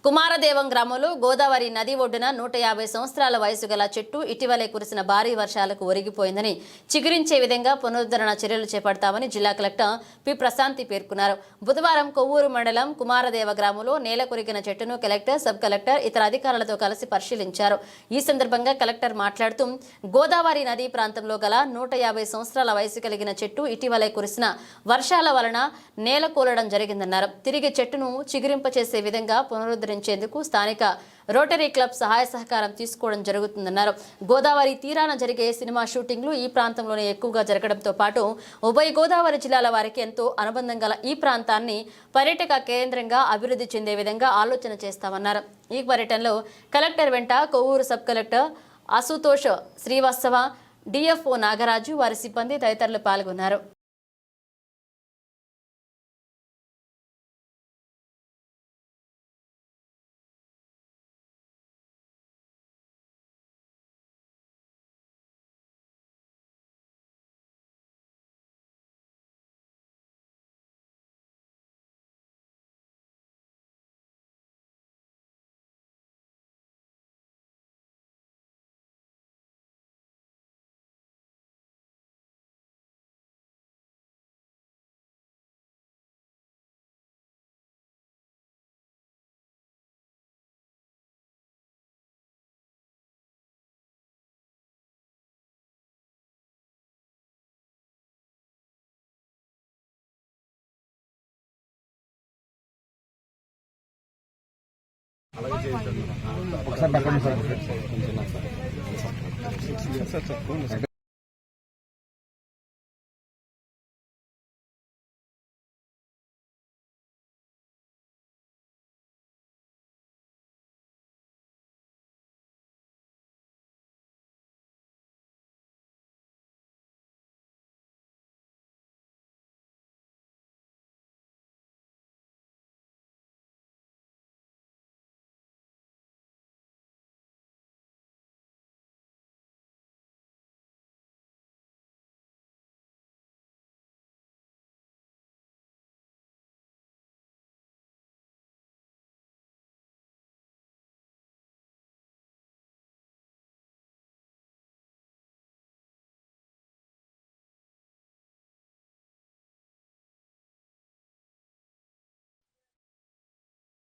కుమారదేవం గ్రామంలో గోదావరి నది ఒడ్డున 150 సంవత్సరాల వయసు గల చెట్టు ఇటీవలే కురిసిన భారీ వర్షాలకు ఒరిగిపోయిందని చిగురించే విధంగా పునరుద్ధరణ చర్యలు చేపడతామని జిల్లా కలెక్టర్ పి ప్రశాంతి పేర్కొన్నారు. బుధవారం కొవ్వూరు మండలం కుమారదేవ గ్రామంలో నేల కొరిగిన చెట్టును కలెక్టర్, సబ్ కలెక్టర్, ఇతర అధికారులతో కలిసి పరిశీలించారు. ఈ సందర్భంగా కలెక్టర్ మాట్లాడుతూ గోదావరి నది ప్రాంతంలో గల 150 సంవత్సరాల వయసు కలిగిన చెట్టు ఇటీవలే కురిసిన వర్షాల వలన నేల కూలడం జరిగిందన్నారు. తిరిగి చెట్టును చిగురింపచేసే విధంగా పునరుద్ధరించేందుకు స్థానిక రోటరీ క్లబ్ సహాయ సహకారం తీసుకోవడం జరుగుతుందన్నారు. గోదావరి తీరాన జరిగే సినిమా షూటింగ్లు ఈ ప్రాంతంలోనే ఎక్కువగా జరగడంతో పాటు ఉభయ గోదావరి జిల్లాల వారికి ఎంతో అనుబంధం గల ఈ ప్రాంతాన్ని పర్యాటక కేంద్రంగా అభివృద్ధి చెందే విధంగా ఆలోచన చేస్తామన్నారు. ఈ పర్యటనలో కలెక్టర్ వెంట Kovvur sub collector Ashutosh Srivastava, DFO Nagaraju, వారి సిబ్బంది తదితరులు పాల్గొన్నారు.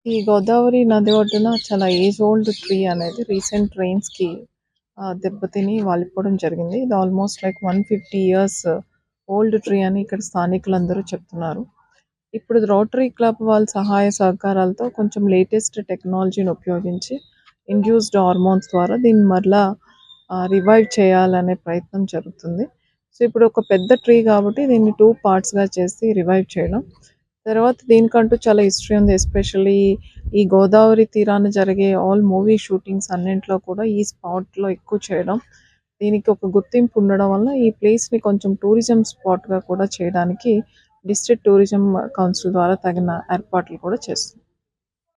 ఈ గోదావరి నది ఒడ్డున చాలా ఏజ్ ఓల్డ్ ట్రీ అనేది రీసెంట్ రెయిన్స్ కి దెబ్బతిని వాలిపోవడం జరిగింది. ఇది almost like 150 years old tree అని ఇక్కడ స్థానికులందరూ చెప్తున్నారు. ఇప్పుడు రోటరీ క్లబ్ వాళ్ళ సహాయ సహకారాలతో కొంచెం లేటెస్ట్ టెక్నాలజీని ఉపయోగించి ఇండ్యూస్డ్ హార్మోన్స్ ద్వారా దీన్ని మరలా రివైవ్ చేయాలనే ప్రయత్నం జరుగుతుంది. సో ఇప్పుడు ఒక పెద్ద ట్రీ కాబట్టి దీన్ని 2 పార్ట్స్గా చేసి రివైవ్ చేయడం. తర్వాత దీనికంటూ చాలా హిస్టరీ ఉంది. ఎస్పెషల్లీ ఈ గోదావరి తీరాన జరిగే ఆల్ మూవీ షూటింగ్స్ అన్నింటిలో కూడా ఈ స్పాట్లో ఎక్కువ చేయడం, దీనికి ఒక గుర్తింపు ఉండడం వల్ల ఈ ప్లేస్ని కొంచెం టూరిజం స్పాట్గా కూడా చేయడానికి డిస్ట్రిక్ట్ టూరిజం కౌన్సిల్ ద్వారా తగిన ఏర్పాట్లు కూడా చేస్తుంది.